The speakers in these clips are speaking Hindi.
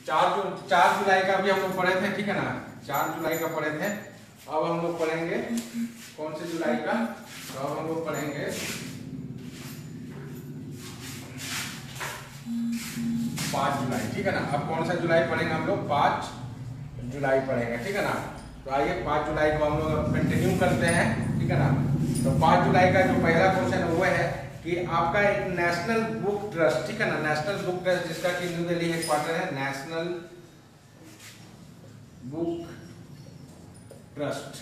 4 जुलाई का भी हम लोग पढ़े थे, ठीक है ना, 4 जुलाई का पढ़े थे। अब हम लोग पढ़ेंगे कौन से जुलाई का, तो अब हम लोग पढ़ेंगे 5 जुलाई, ठीक है ना। अब कौन सा जुलाई पढ़ेंगे हम लोग, 5 जुलाई पढ़ेंगे, ठीक है ना। तो आइए 5 जुलाई को हम लोग कंटिन्यू करते हैं, ठीक है ना। तो 5 जुलाई का जो पहला क्वेश्चन है वो है कि आपका एक नेशनल बुक ट्रस्ट, ठीक है ना, नेशनल बुक ट्रस्ट जिसका कि न्यू दिल्ली हेडक्वार्टर है, नेशनल बुक ट्रस्ट,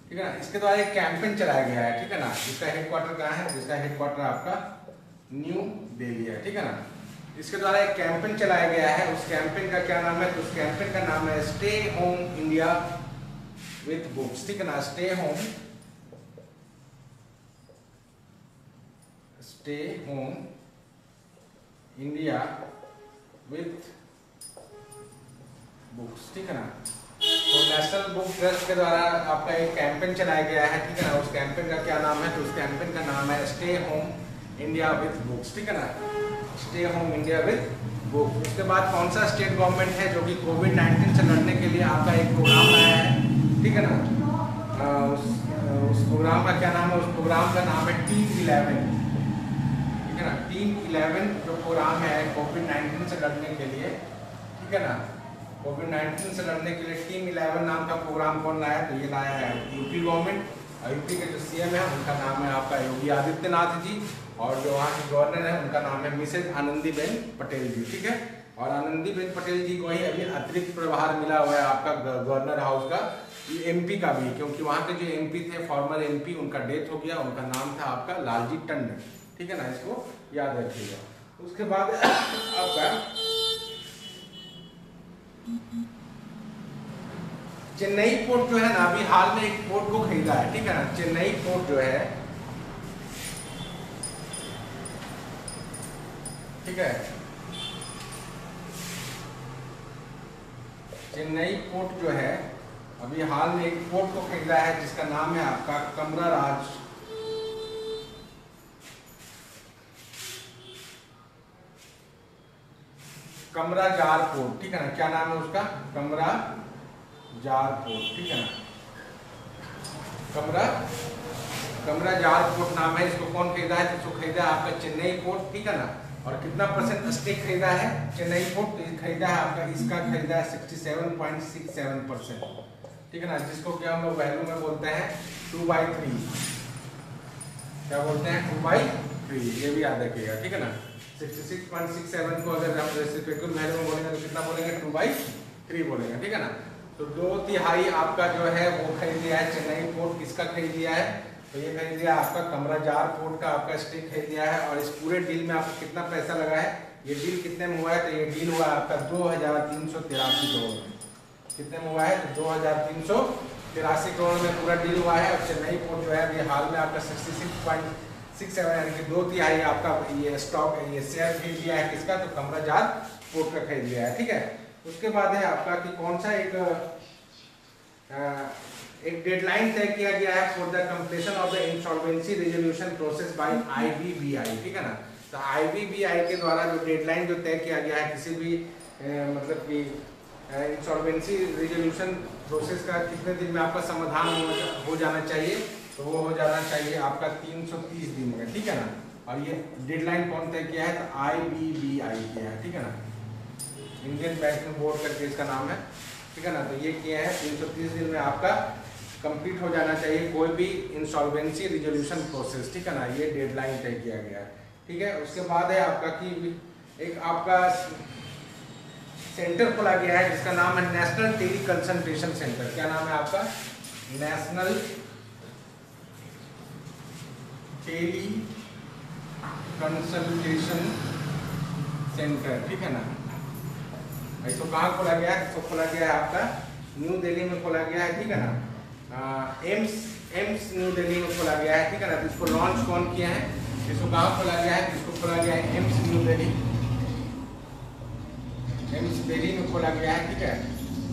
ठीक है ना। इसके द्वारा एक कैंपेन चलाया गया है, ठीक है ना। जिसका हेडक्वार्टर कहाँ है, जिसका हेडक्वार्टर आपका न्यू दिल्ली है, ठीक है ना। इसके द्वारा एक कैंपेन चलाया गया है, उस कैंपेन का क्या नाम है, तो उस कैंपेन का नाम है stay home India with books, ठीक है ना। Stay home India with books, ठीक है ना। तो नेशनल बुक ट्रस्ट के द्वारा आपका एक कैंपेन चलाया गया है, ठीक है ना। उस कैंपेन का क्या नाम है, तो उस कैंपेन का नाम है stay home India with books, ठीक है ना, stay home India with book. उसके बाद कौन सा स्टेट गवर्नमेंट है जो कि कोविड-19 से लड़ने के लिए आपका एक प्रोग्राम लाया है, ठीक है ना। उस प्रोग्राम का क्या नाम है, उस प्रोग्राम का नाम है टीम 11, ठीक है ना। टीम 11 जो प्रोग्राम है कोविड-19 से लड़ने के लिए, ठीक है ना, कोविड-19 से लड़ने के लिए टीम 11 नाम का प्रोग्राम कौन लाया, तो ये लाया है यूपी गवर्नमेंट। और यूपी के जो सीएम है उनका नाम है आपका योगी आदित्यनाथ जी, और जो वहाँ के गवर्नर है उनका नाम है मिसेज आनंदीबेन पटेल जी, ठीक है। और आनंदीबेन पटेल जी को ही अभी अतिरिक्त प्रभार मिला हुआ है आपका गवर्नर हाउस का, एमपी का भी, क्योंकि वहाँ के जो एमपी थे, फॉर्मर एमपी, उनका डेथ हो गया। उनका नाम था आपका लालजी टंडन, ठीक है ना, इसको याद रखिएगा। उसके बाद आपका चेन्नई पोर्ट जो है ना, अभी हाल में एक पोर्ट को खरीदा है, ठीक है ना। चेन्नई पोर्ट जो है, ठीक है, चेन्नई पोर्ट जो है अभी हाल में एक पोर्ट को खरीदा है जिसका नाम है आपका कमराजार पोर्ट, ठीक है ना। क्या नाम है उसका, कमराजार पोर्ट, ठीक है ना। कमराजार पोर्ट नाम है। इसको कौन खरीदा है, इसको खरीदा है आपका चेन्नई पोर्ट, ठीक है ना। और कितना परसेंट स्टेक खरीदा है चेन्नई पोर्ट, तो खरीदा है आपका, इसका खरीदा है 67.67%, ठीक है ना। जिसको क्या हम लोग वैल्यू में बोलते हैं 2/3, क्या बोलते हैं 2/3, ये भी याद रखिएगा, ठीक है ना। 66.67 को अगर हम रेसिप्रोकल वैल्यू में बोलेंगे तो कितना बोलेंगे, 2/3 बोलेंगे, ठीक है ना। तो 2/3 आपका जो है वो खरीद लिया है चेन्नई पोर्ट। किसका खरीद लिया है, तो ये खरीद लिया आपका कमराजार पोर्ट का आपका स्टेक खरीद लिया है। और इस पूरे डील में आपको कितना पैसा लगा है, ये डील कितने में हुआ है, तो ये डील हुआ है आपका 2383 करोड़ में। कितने में हुआ है, तो 2383 करोड़ में पूरा डील हुआ है। और चेन्नई पोर्ट जो है अभी हाल में आपका 66.67 यानी कि 2/3 आपका ये स्टॉक, ये शेयर खरीद लिया है किसका, तो कमराजार पोर्ट का खरीद लिया है, ठीक है। उसके बाद है आपका कि कौन सा एक डेडलाइन तय किया गया है for the completion of the insolvency resolution process by IBBI, ठीक है ना। तो IBBI के द्वारा जो डेडलाइन जो तय किया गया है किसी भी मतलब कि इंसॉल्वेंसी रिजोल्यूशन प्रोसेस का कितने दिन में आपका समाधान हो जाना चाहिए, तो वो हो जाना चाहिए आपका 330 दिन में, ठीक है ना। और ये डेडलाइन कौन तय किया है, तो IBBI किया है, ठीक है ना, इंडियन बैंकिंग बोर्ड करके इसका नाम है, ठीक है ना। तो ये किया है 330 दिन में आपका कंप्लीट हो जाना चाहिए कोई भी इंसॉल्वेंसी रिजोल्यूशन प्रोसेस, ठीक है ना। ये डेडलाइन तय किया गया है, ठीक है। उसके बाद है आपका कि एक आपका सेंटर खोला गया है जिसका नाम है नेशनल टेली कंसल्टेशन सेंटर। क्या नाम है आपका, नेशनल टेली कंसल्टेशन सेंटर, ठीक है ना। इसको कहाँ खोला गया है, इसको खोला गया है आपका न्यू दिल्ली में खोला गया है, ठीक है ना। एम्स न्यू दिल्ली में खोला गया है, ठीक है ना। तो इसको लॉन्च कौन किया है, इसको कहाँ खोला गया है, इसको खोला गया है AIIMS new Delhi, AIIMS Delhi में खोला गया है, ठीक है।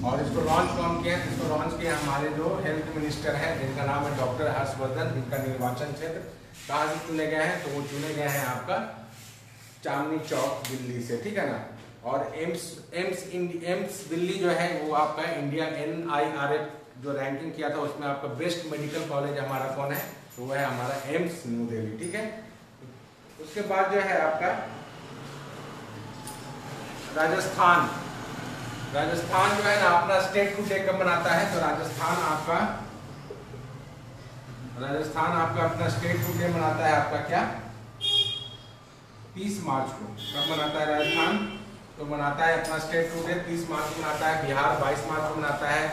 और इसको लॉन्च कौन किया है, इसको लॉन्च किया हमारे जो हेल्थ मिनिस्टर है जिनका नाम है डॉक्टर हर्षवर्धन, जिनका निर्वाचन क्षेत्र कहाँ से चुने गए हैं, तो वो चुने गए हैं आपका चांदनी चौक दिल्ली से, ठीक है ना। और एम्स दिल्ली जो है वो आपका इंडिया NIRF जो रैंकिंग किया था उसमें आपका बेस्ट मेडिकल कॉलेज हमारा कौन है, तो वो है हमारा एम्स न्यू दिल्ली। ठीक है, उसके बाद जो है आपका राजस्थान जो है ना अपना स्टेट टू डे कब मनाता है, तो राजस्थान आपका अपना स्टेट टू डे मनाता है आपका क्या 30 मार्च को। कब मनाता है राजस्थान, तो मनाता है अपना स्टेट टू डे 30 मार्च को मनाता है। बिहार 22 मार्च को मनाता है,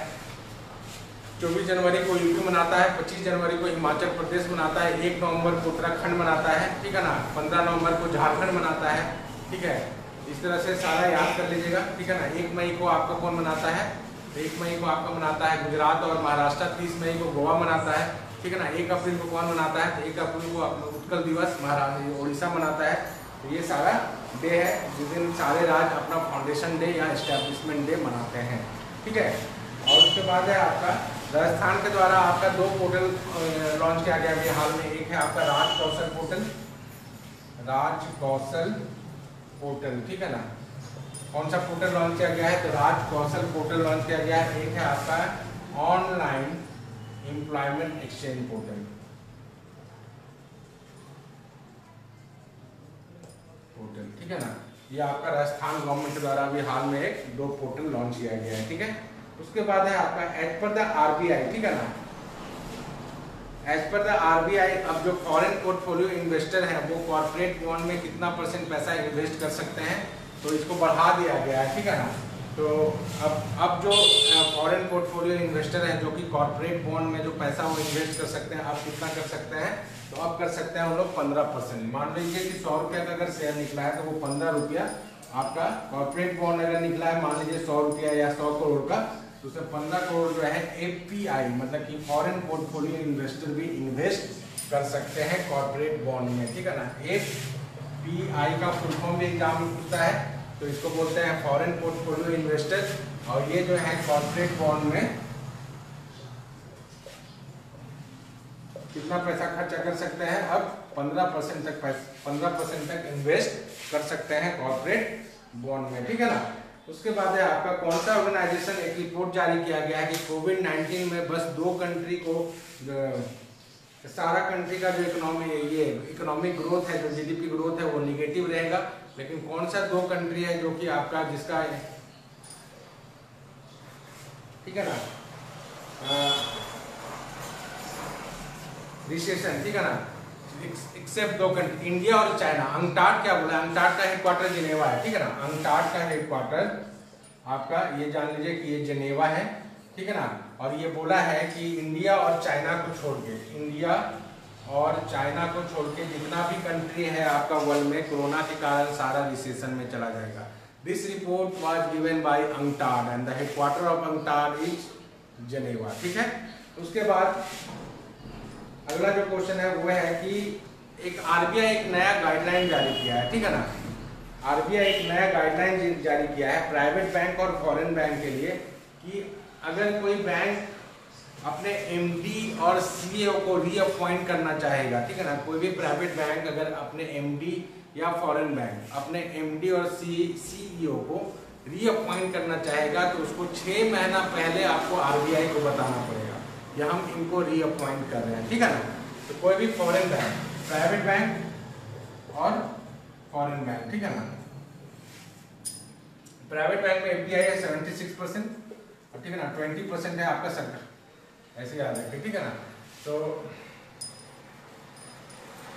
24 जनवरी को यूपी मनाता है, 25 जनवरी को हिमाचल प्रदेश मनाता है, 1 नवंबर को उत्तराखंड मनाता है, ठीक है ना, 15 नवंबर को झारखंड मनाता है। ठीक है, इस तरह से सारा याद कर लीजिएगा। ठीक है ना, 1 मई को आपका कौन मनाता है, तो 1 मई को आपका मनाता है गुजरात और महाराष्ट्र, 30 मई को गोवा मनाता है। ठीक है ना, 1 अप्रैल को कौन मनाता है, तो 1 अप्रैल को उत्कल दिवस महाराष्ट्र उड़ीसा मनाता है। तो ये सारा डे है जिस दिन सारे राज्य अपना फाउंडेशन डे या एस्टेब्लिशमेंट डे मनाते हैं। ठीक है, और उसके बाद है आपका राजस्थान के द्वारा आपका 2 पोर्टल लॉन्च किया गया अभी हाल में। एक है आपका राज कौशल पोर्टल, ठीक है ना। कौन सा पोर्टल लॉन्च किया गया है, तो राज कौशल पोर्टल लॉन्च किया गया है। एक है आपका ऑनलाइन एम्प्लॉयमेंट एक्सचेंज पोर्टल, ठीक है ना। ये आपका राजस्थान गवर्नमेंट के द्वारा भी हाल में 2 पोर्टल लॉन्च किया गया है। ठीक है, उसके बाद है आपका एज पर द RBI, ठीक है ना, एज पर द RBI अब जो फॉरेन पोर्टफोलियो इन्वेस्टर हैं वो कॉर्पोरेट बॉन्ड में कितना % पैसा इन्वेस्ट कर सकते हैं, तो इसको बढ़ा दिया गया है। ठीक है ना, तो अब जो फॉरेन पोर्टफोलियो इन्वेस्टर हैं जो कि कॉर्पोरेट बॉन्ड में जो पैसा वो इन्वेस्ट कर सकते हैं, अब कितना कर सकते हैं, तो अब कर सकते हैं हम लोग 15%। मान लीजिए कि 100 रुपये का अगर शेयर निकला है तो वो 15 रुपया आपका कॉर्पोरेट बॉन्ड अगर निकला है मान लीजिए 100 रुपया या 100 करोड़ का, तो उसमें 15 करोड़ जो है FPI मतलब कि फॉरेन पोर्टफोलियो इन्वेस्टर भी इन्वेस्ट कर सकते हैं कॉर्पोरेट बॉन्ड में। ठीक है ना, FPI का फुल फॉर्म भी एग्जाम में पूछता है, तो इसको बोलते हैं फॉरेन पोर्टफोलियो इन्वेस्टर। और ये जो है कॉर्पोरेट बॉन्ड में कितना पैसा खर्चा कर सकते हैं, अब 15% तक इन्वेस्ट कर सकते हैं कॉर्पोरेट बॉन्ड में। ठीक है ना, उसके बाद है आपका कौन सा ऑर्गेनाइजेशन एक रिपोर्ट जारी किया गया है कि कोविड-19 में बस 2 कंट्री को सारा कंट्री का जो इकोनॉमिक ग्रोथ है, जो GDP ग्रोथ है वो निगेटिव रहेगा, लेकिन कौन सा 2 कंट्री है जो कि आपका जिसका ठीक है ना रिसेशन, ठीक है ना, एक्सेप्ट 2 कंट्री इंडिया और चाइना। अंगटाड क्या बोला, अंगटाड का हेडक्वार्टर जिनेवा है। ठीक है ना, अंगटाड का हेडक्वार्टर आपका ये जान लीजिए कि ये जिनेवा है। ठीक है ना, और ये बोला है कि इंडिया और चाइना को छोड़ के जितना भी कंट्री है आपका वर्ल्ड में कोरोना के कारण सारा रिसेशन में चला जाएगा। This report was given by UNCTAD and the headquarter of UNCTAD is Geneva. ठीक है, उसके बाद अगला जो क्वेश्चन है वो है कि एक RBI एक नया गाइडलाइन जारी किया है। ठीक है ना, RBI एक नया गाइडलाइन जारी किया है प्राइवेट बैंक और फॉरेन बैंक के लिए कि अगर कोई बैंक अपने MD और CEO को रीअपॉइंट करना चाहेगा, ठीक है ना, कोई भी प्राइवेट बैंक अगर अपने MD या फॉरेन बैंक अपने MD और CEO को रीअपॉइंट करना चाहेगा तो उसको 6 महीना पहले आपको RBI को बताना पड़ेगा या हम इनको रीअपॉइंट कर रहे हैं। ठीक है ना, तो कोई भी फॉरेन बैंक, प्राइवेट बैंक और फॉरेन बैंक, ठीक है ना, प्राइवेट बैंक में FDI है 76% और ठीक है ना 20% है आपका सरकार, ऐसे याद रखें। ठीक है ना, तो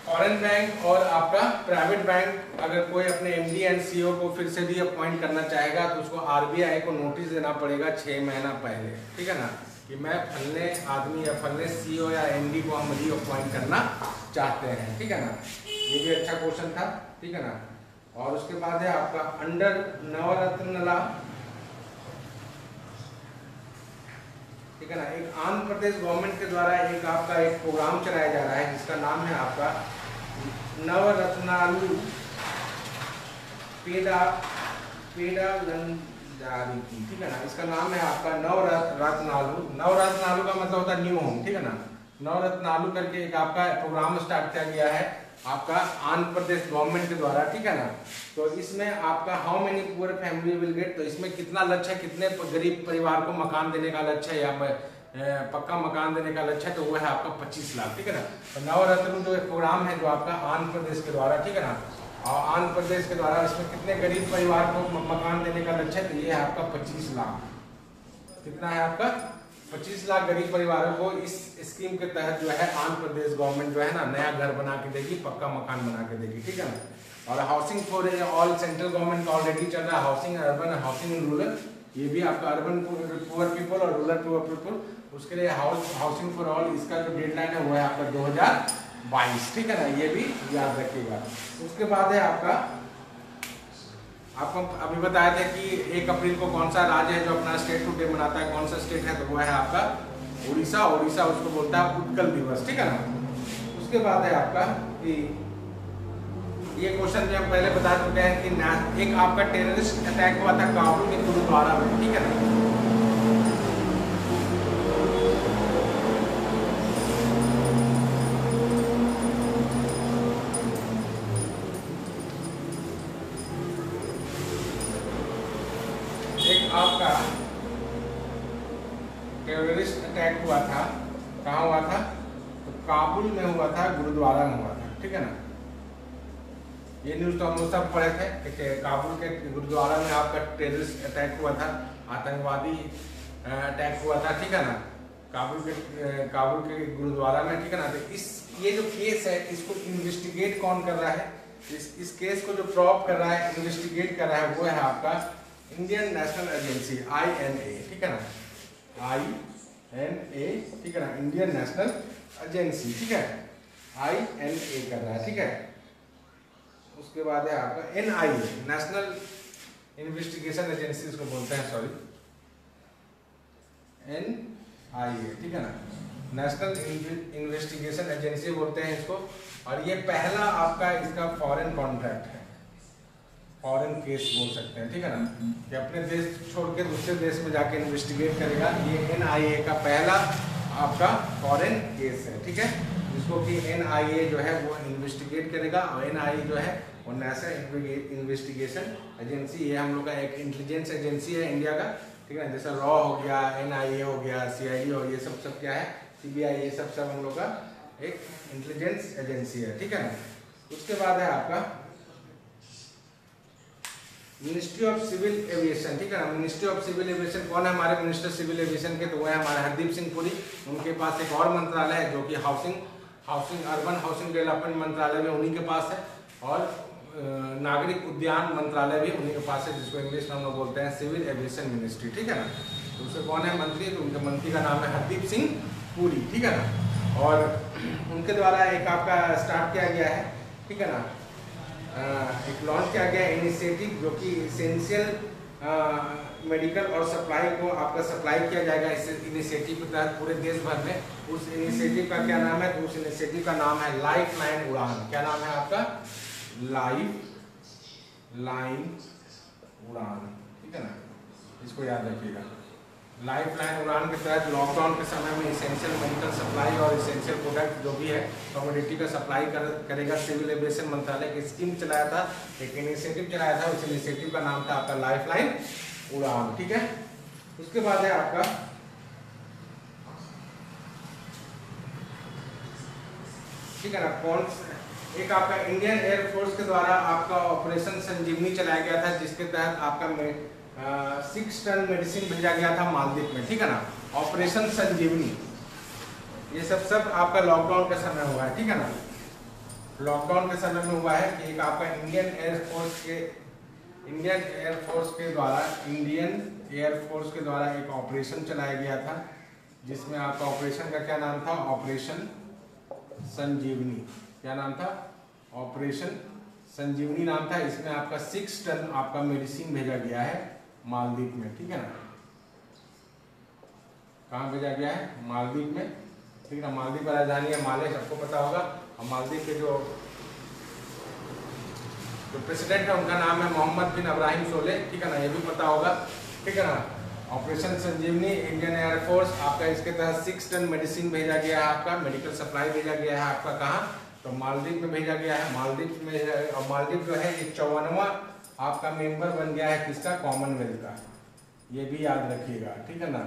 फॉरेन बैंक और आपका प्राइवेट बैंक अगर कोई अपने MD एंड CEO को फिर से रीअपॉइंट करना चाहेगा तो उसको RBI को नोटिस देना पड़ेगा 6 महीना पहले। ठीक है ना, कि मैं फलने आदमी या फलने CEO या MD को हम रीअपॉइंट करना चाहते हैं। ठीक है ना, ये भी अच्छा क्वेश्चन था। ठीक है ना, और उसके बाद है आपका अंडर नवरत्नला, ठीक है ना, एक आंध्र प्रदेश गवर्नमेंट के द्वारा एक आपका एक प्रोग्राम चलाया जा रहा है जिसका नाम है आपका नवरत्नालु जारी की। ठीक है ना, इसका नाम है आपका नवरत्नालु। नवरत्नालु का मतलब होता है न्यू होम। ठीक है ना, नवरत्नालु करके एक आपका प्रोग्राम स्टार्ट किया गया है आपका आंध्र प्रदेश गवर्नमेंट के द्वारा, ठीक है ना। तो इसमें आपका how many poor family will get, तो इसमें कितना लक्ष्य है, कितने गरीब परिवार को मकान देने का लक्ष्य है या पक्का मकान देने का लक्ष्य है, तो वो है आपका 25 लाख, ठीक है ना। तो नवरत्न जो एक प्रोग्राम है जो आपका आंध्र प्रदेश के द्वारा, ठीक है ना, और आंध्र प्रदेश के द्वारा इसमें कितने गरीब परिवार को मकान देने का लक्ष्य है, तो ये है आपका 25 लाख। कितना है आपका 25 लाख गरीब परिवारों को इस स्कीम के तहत जो है आंध्र प्रदेश गवर्नमेंट जो है ना नया घर बना के देगी, पक्का मकान बना के देगी, ठीक है ना। और housing for all central government का ऑलरेडी चल रहा है, housing urban, housing in rural, ये भी आपका अर्बन पुअर पीपल और रूरल पुअर पीपल, उसके लिए हाउसिंग फॉर ऑल, इसका जो डेडलाइन है वो है आपका 2022, ठीक है ना, ये भी याद रखिएगा। उसके बाद है आपको अभी बताया था कि 1 अप्रैल को कौन सा राज्य है जो अपना स्टेट डे मनाता है, कौन सा स्टेट है, तो वो है आपका उड़ीसा। उड़ीसा उसको बोलता है उत्कल दिवस, ठीक है ना। उसके बाद है आपका कि ये क्वेश्चन भी हम पहले बता चुके हैं कि एक आपका टेररिस्ट अटैक हुआ था काबुल के गुरुद्वारा में, ठीक है ना। आपका टेररिस्ट अटैक हुआ था, कहाँ हुआ था, तो काबुल में हुआ था, गुरुद्वारा में हुआ था, ठीक है ना। ये न्यूज़ तो हम सब पढ़े थे कि काबुल के गुरुद्वारा में आपका टेररिस्ट अटैक हुआ था, आतंकवादी अटैक हुआ था, ठीक है ना, काबुल के गुरुद्वारा में, ठीक है ना। तो ये जो केस है इसको इन्वेस्टिगेट कौन कर रहा है, इस केस को जो प्रॉप कर रहा है, इन्वेस्टिगेट कर रहा है, वो है आपका इंडियन नेशनल एजेंसी INA, ठीक है ना, INA, ठीक है ना, इंडियन नेशनल एजेंसी, ठीक है, INA कर रहा है, ठीक है। उसके बाद है आपका NIA, नेशनल इन्वेस्टिगेशन एजेंसी इसको बोलते हैं, सॉरी NIA, ठीक है ना, नेशनल इन्वेस्टिगेशन एजेंसी बोलते हैं इसको। और ये पहला आपका इसका फॉरेन कॉन्ट्रैक्ट है, फॉरेन केस बोल सकते हैं, ठीक है ना, कि अपने देश छोड़ के दूसरे देश में जाके इन्वेस्टिगेट करेगा। ये NIA का पहला आपका फॉरेन केस है, ठीक है, जिसको कि NIA जो है वो इन्वेस्टिगेट करेगा। और NIA जो है वो नेशनल इन्वेस्टिगेशन एजेंसी, ये हम लोग का एक इंटेलिजेंस एजेंसी है इंडिया का, ठीक है ना। जैसे रॉ हो गया, NIA हो गया, CID हो, ये सब क्या है, CBI, ये सब हम लोग का एक इंटेलिजेंस एजेंसी है, ठीक है ना। उसके बाद है आपका मिनिस्ट्री ऑफ सिविल एविएशन, ठीक है ना। मिनिस्ट्री ऑफ सिविल एविएशन कौन है हमारे मिनिस्टर सिविल एविएशन के, तो वो है हमारे हरदीप सिंह पुरी। उनके पास एक और मंत्रालय है जो कि हाउसिंग अर्बन हाउसिंग डेवलपमेंट मंत्रालय भी उन्हीं के पास है, और नागरिक उद्यान मंत्रालय भी उन्हीं के पास है, जिसको इंग्लिश में हम लोग बोलते हैं सिविल एविएशन मिनिस्ट्री, ठीक है ना। तो उससे कौन है मंत्री, तो उनके मंत्री का नाम है हरदीप सिंह पुरी, ठीक है ना। और उनके द्वारा एक आपका स्टार्ट किया गया है, ठीक है ना, एक लॉन्च किया गया इनिशिएटिव जो कि एसेंशियल मेडिकल और सप्लाई को आपका सप्लाई किया जाएगा इस इनिशिएटिव के तहत पूरे देश भर में। उस इनिशिएटिव का क्या नाम है, तो उस इनिशिएटिव का नाम है लाइफ लाइन उड़ान। क्या नाम है आपका, लाइफ लाइन उड़ान, ठीक है ना, इसको याद रखिएगा। लाइफ लाइन उड़ान के तहत लॉकडाउन के समय में इसेंशियल मेडिकल सप्लाई और इसेंशियल प्रोडक्ट जो भी है कमोडिटी का सप्लाई करेगा। सिविल एविएशन मंत्रालय की स्कीम चलाया था, एक इनिशिएटिव चलाया था, उस इनिशिएटिव का नाम था आपका लाइफ लाइन उड़ान, ठीक है। उसके बाद है आपका ठीक है ना, कौन एक आपका इंडियन एयरफोर्स के द्वारा आपका ऑपरेशन संजीवनी चलाया गया था, जिसके तहत आपका 6 टन मेडिसिन भेजा गया था मालदीव में, ठीक है ना। ऑपरेशन संजीवनी ये सब आपका लॉकडाउन के समय हुआ है, ठीक है ना। लॉकडाउन के समय में हुआ है कि एक आपका इंडियन एयरफोर्स के द्वारा एक ऑपरेशन चलाया गया था, जिसमें आपका ऑपरेशन का क्या नाम था, ऑपरेशन संजीवनी। क्या नाम था, ऑपरेशन संजीवनी नाम था। इसमें आपका 6 टन आपका मेडिसिन भेजा गया है मालदीव में, ठीक है ना। कहाँ भेजा गया है, मालदीव में, ठीक है ना। मालदीव का राजधानी है माले, सबको पता होगा। और मालदीव के जो प्रेसिडेंट है उनका नाम है मोहम्मद बिन इब्राहिम सोलेह, ठीक है ना, ये भी पता होगा, ठीक है ना। ऑपरेशन संजीवनी इंडियन एयरफोर्स आपका इसके तहत 6 टन मेडिसिन भेजा गया है, आपका मेडिकल सप्लाई भेजा गया है आपका कहाँ, तो तो मालदीव में भेजा गया है, मालदीव में। और मालदीव जो है ये 54वां आपका मेंबर बन गया है किसका, कॉमनवेल्थ का, ये भी याद रखिएगा, ठीक है ना।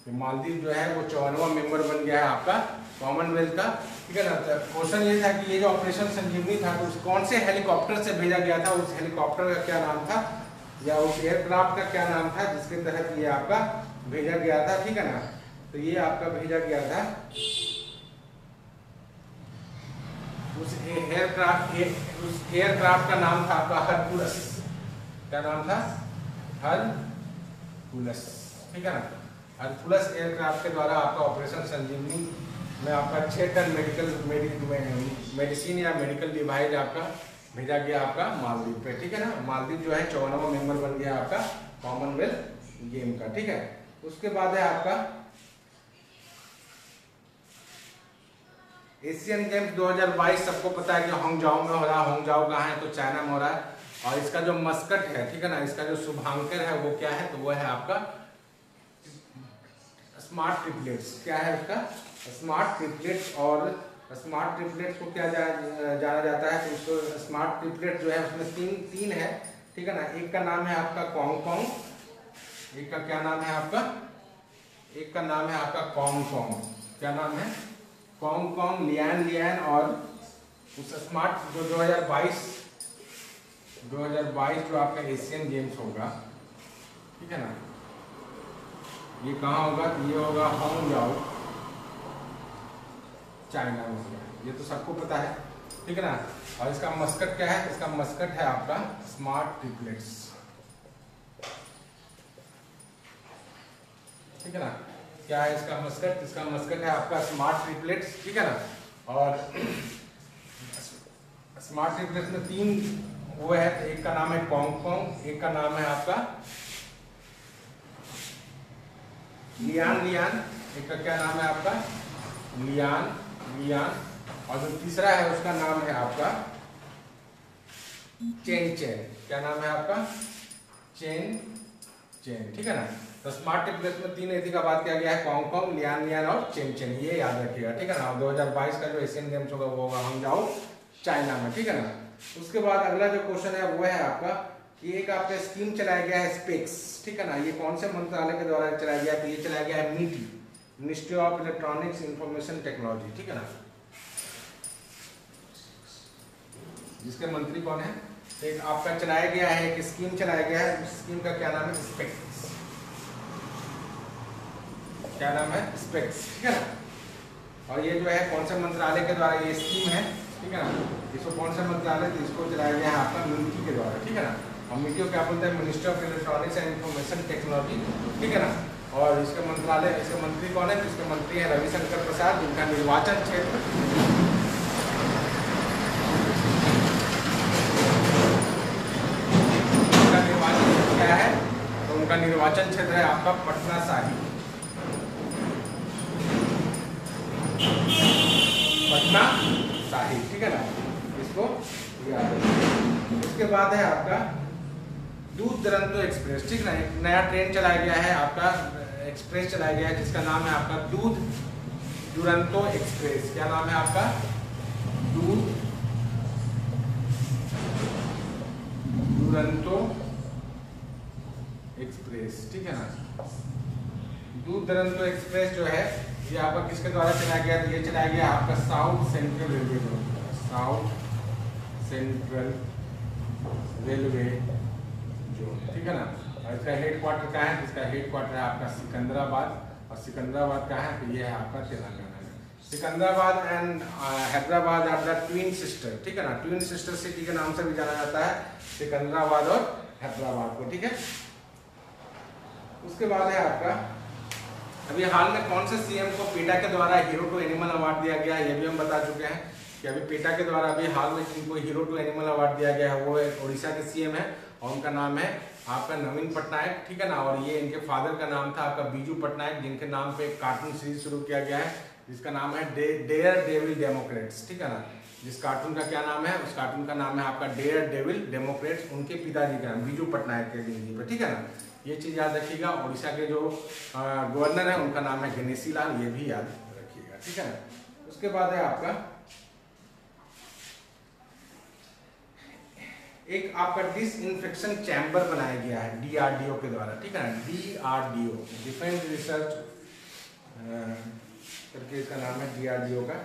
तो मालदीव जो है वो 54वां मेंबर बन गया है आपका कॉमनवेल्थ का, ठीक है ना। तो क्वेश्चन ये था कि ये जो ऑपरेशन संजीवनी था तो कौन से हेलीकॉप्टर से भेजा गया था, उस हेलीकॉप्टर का क्या नाम था, या उस एयरक्राफ्ट का क्या नाम था जिसके तहत ये आपका भेजा गया था, ठीक है ना। तो ये आपका भेजा गया था उस एयरक्राफ्ट का नाम था आपका हरकुलस। क्या नाम था, हरकुलस, ठीक है ना। हरकुलस एयरक्राफ्ट के द्वारा आपका ऑपरेशन संजीवनी में आपका 6 टन मेडिसिन या मेडिकल डिवाइस आपका भेजा गया आपका मालदीव पे, ठीक है ना। मालदीव जो है 54वां मेंबर बन गया आपका कॉमनवेल्थ गेम का, ठीक है। उसके बाद है आपका एशियन गेम्स 2022, सबको पता है कि हांगझाओ में हो रहा है। हांगझाओ कहाँ है, तो चाइना में हो रहा है। और इसका जो मस्कट है, ठीक है ना, इसका जो शुभांकर है वो क्या है, तो वो है आपका स्मार्ट ट्रिपलेट्स। क्या है उसका, स्मार्ट ट्रिपलेट्स। और स्मार्ट ट्रिपलेट्स को क्या जाना जाता है, तो उसको स्मार्ट ट्रिपलेट जो है उसमें तीन है, ठीक है ना। एक का नाम है आपका कॉन्ग, एक का क्या नाम है आपका, एक का नाम है आपका कॉन्ग, क्या नाम है, कॉन्ग, लियान। और उस स्मार्ट जो 2022 जो आपका एशियन गेम्स होगा, ठीक है ना, ये कहाँ होगा, तो ये होगा हांगझाओ, चाइना में होगा, ये तो सबको पता है, ठीक है ना। और इसका मस्कट क्या है, इसका मस्कट है आपका स्मार्ट ट्रिपलेट्स, ठीक है ना। क्या है इसका मस्कट, इसका मस्कट है आपका स्मार्ट ट्रिपलेट्स, ठीक है ना। और स्मार्ट ट्रिपलेट्स में 3 वो है, एक का नाम है कॉन्ग, एक का नाम है आपका लियान, एक का क्या नाम है आपका लियान। और जो तीसरा है उसका नाम है आपका चेन। क्या नाम है आपका, चेन, ठीक है ना। तो स्मार्ट ट्रिपलेट्स में 3 एथी का बात किया गया है, कॉन्ग, लियान और चेन, ये याद रखिएगा, ठीक है ना। 2022 का जो एशियन गेम्स होगा वो होगा हांगझाओ, चाइना में, ठीक है ना। उसके बाद अगला जो क्वेश्चन है वो है आपका कि एक आपका स्कीम चलाया गया है स्पेक्स, ठीक है ना। ये कौन से मंत्रालय के द्वारा चलाया गया है, तो ये चलाया गया है MITI, ministry of electronics information technology, ठीक है ना। जिसके मंत्री कौन है, एक आपका चलाया गया है, एक स्कीम चलाया गया है, उस स्कीम का क्या नाम है, स्पेक्स। क्या नाम है, स्पेक्स, ठीक है ना। और ये जो है कौन से मंत्रालय के द्वारा ये स्कीम है, ठीक है ना। इसको कौन सा मंत्रालय, इसको चलाया गया है आपका MITI के द्वारा, ठीक है ना। और MITI को क्या बोलते हैं, ministry of electronics and information technology, ठीक है ना। और इसके मंत्रालय, इसके मंत्री कौन है, तो इसके मंत्री है रविशंकर प्रसाद, जिनका निर्वाचन क्षेत्र क्या है, तो उनका निर्वाचन क्षेत्र है आपका पटना साहिब, ठीक है ना। इसको याद रखिए। उसके बाद है आपका दूध दुरंतो एक्सप्रेस, ठीक ना। एक नया ट्रेन चलाया गया है आपका, एक्सप्रेस चलाया गया है जिसका नाम है आपका दूध दुरंतो एक्सप्रेस। क्या नाम है आपका, दूध दुरंतो एक्सप्रेस, ठीक है ना। दूध दुरंतो एक्सप्रेस जो है ये आपका किसके द्वारा चलाया गया, ये चलाया गया आपका south central railway zone, south central railway zone, ठीक है ना। और इसका हेडक्वार्टर कहाँ है, इसका हेडक्वार्टर है आपका सिकंदराबाद, और सिकंदराबाद कहाँ है, तो ये है आपका तेलंगाना में। Secunderabad and Hyderabad are the twin sister, ठीक है ना। ट्विन सिस्टर सिटी के नाम से भी जाना जाता है सिकंदराबाद और हैदराबाद को, ठीक है। उसके बाद है आपका अभी हाल में कौन से सीएम को पेटा के द्वारा हीरो टू एनिमल अवार्ड दिया गया है, ये भी हम बता चुके हैं कि अभी पेटा के द्वारा अभी हाल में जिनको हीरो टू एनिमल अवार्ड दिया गया है वो उड़ीसा के सीएम है, और उनका नाम है आपका नवीन पटनायक, ठीक है ना। और ये इनके फादर का नाम था आपका बीजू पटनायक, जिनके नाम पे एक कार्टून सीरीज शुरू किया गया है जिसका नाम है डेयर डेविल डेमोक्रेट्स, ठीक है ना। जिस कार्टून का क्या नाम है, उस कार्टून का नाम है आपका डेयर डेविल डेमोक्रेट्स, उनके पिताजी का नाम बीजू पटनायक के जिंदगी पर, ठीक है ना। ये चीज याद रखिएगा। उड़ीसा के जो गवर्नर है उनका नाम है गणेशी लाल, ये भी याद रखिएगा, ठीक है ना। उसके बाद है आपका एक आपका डिसइंफेक्शन चैम्बर बनाया गया है DRDO के द्वारा, ठीक है ना, DRDO डिफेंस रिसर्च करके इसका नाम है DRDO का,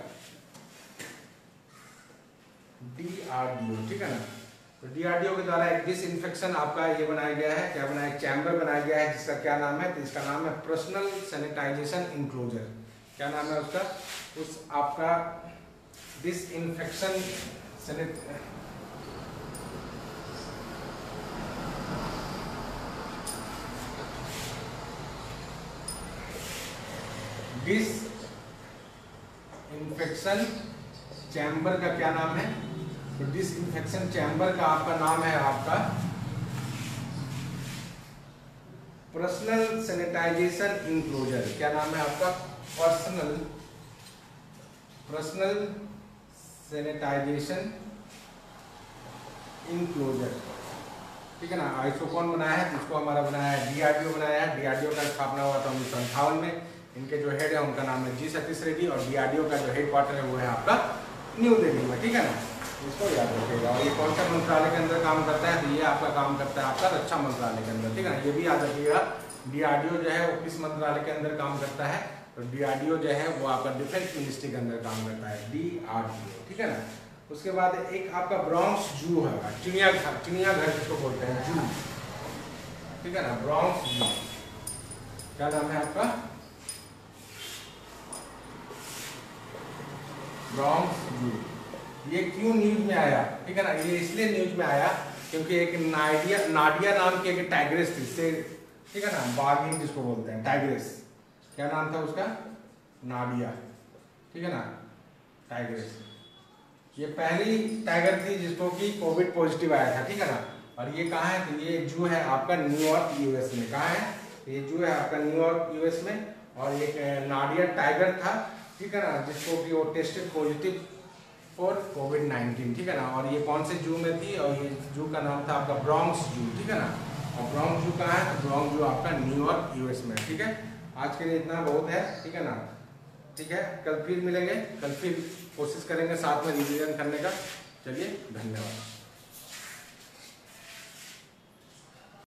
DRDO, ठीक है ना। तो DRDO के द्वारा एक डिसइंफेक्शन आपका ये बनाया गया है, क्या बनाया, एक चैम्बर बनाया गया है जिसका क्या नाम है, तो इसका नाम है पर्सनल सैनिटाइजेशन इंक्लोजर। क्या नाम है उसका, उस आपका डिसइंफेक्शन डिसइंफेक्शन चैम्बर का क्या नाम है, तो डिसइंफेक्शन चैम्बर का आपका नाम है आपका पर्सनल सैनिटाइजेशन इंक्लोजर। क्या नाम है आपका, पर्सनल सैनिटाइजेशन इंक्लोजर, ठीक है ना। इसको कौन बनाया है, इसको हमारा बनाया है DRDO बनाया है। DRDO का स्थापना हुआ था 1958 में। इनके जो हेड है उनका नाम है G सतीश रेड्डी, और DRDO का जो हेड क्वार्टर है वो है आपका न्यू दिल्ली में, ठीक है ना, इसको याद रखिएगा। और ये कौन सा मंत्रालय के अंदर काम करता है, तो ये आपका काम करता है आपका रक्षा मंत्रालय के अंदर, ठीक है ना, ये भी याद रखिएगा। DRDO जो है वो किस मंत्रालय के अंदर काम करता है, तो DRDO जो है वो आपका डिफेंस मिनिस्ट्री के अंदर काम करता है, DRDO, ठीक है ना। उसके बाद एक आपका ब्रॉन्क्स जू है, चिड़ियाघर जिसको बोलते हैं, जू, ठीक है ना, ब्रॉन्क्स जू। क्या नाम है आपका, ब्रॉन्क्स जू। ये क्यों न्यूज में आया, ठीक है ना, ये इसलिए न्यूज में आया क्योंकि एक नाडिया नाम की एक टाइग्रेस थी, ठीक है ना, बाघिन जिसको बोलते हैं, टाइग्रेस, क्या नाम था उसका, नाडिया, ठीक है ना, टाइग्रेस। ये पहली टाइगर थी जिसको कि कोविड पॉजिटिव आया था, ठीक है ना। और ये कहाँ है, तो ये जू है आपका न्यूयॉर्क US में। कहाँ है, ये जू है आपका न्यूयॉर्क US में। और एक नाडिया टाइगर था, ठीक है ना, जिसको कि वो टेस्टेड पॉजिटिव फॉर कोविड-19, ठीक है ना। और ये कौन से जू में थी, और ये जू का नाम था आपका ब्रॉन्क्स जू, ठीक है ना। और ब्रॉन्क्स जू कहाँ है, तो ब्रॉन्क्स जू आपका न्यूयॉर्क US में, ठीक है। आज के लिए इतना बहुत है, ठीक है ना, ठीक है। कल फिर मिलेंगे, कल फिर कोशिश करेंगे साथ में रिवीजन करने का। चलिए, धन्यवाद।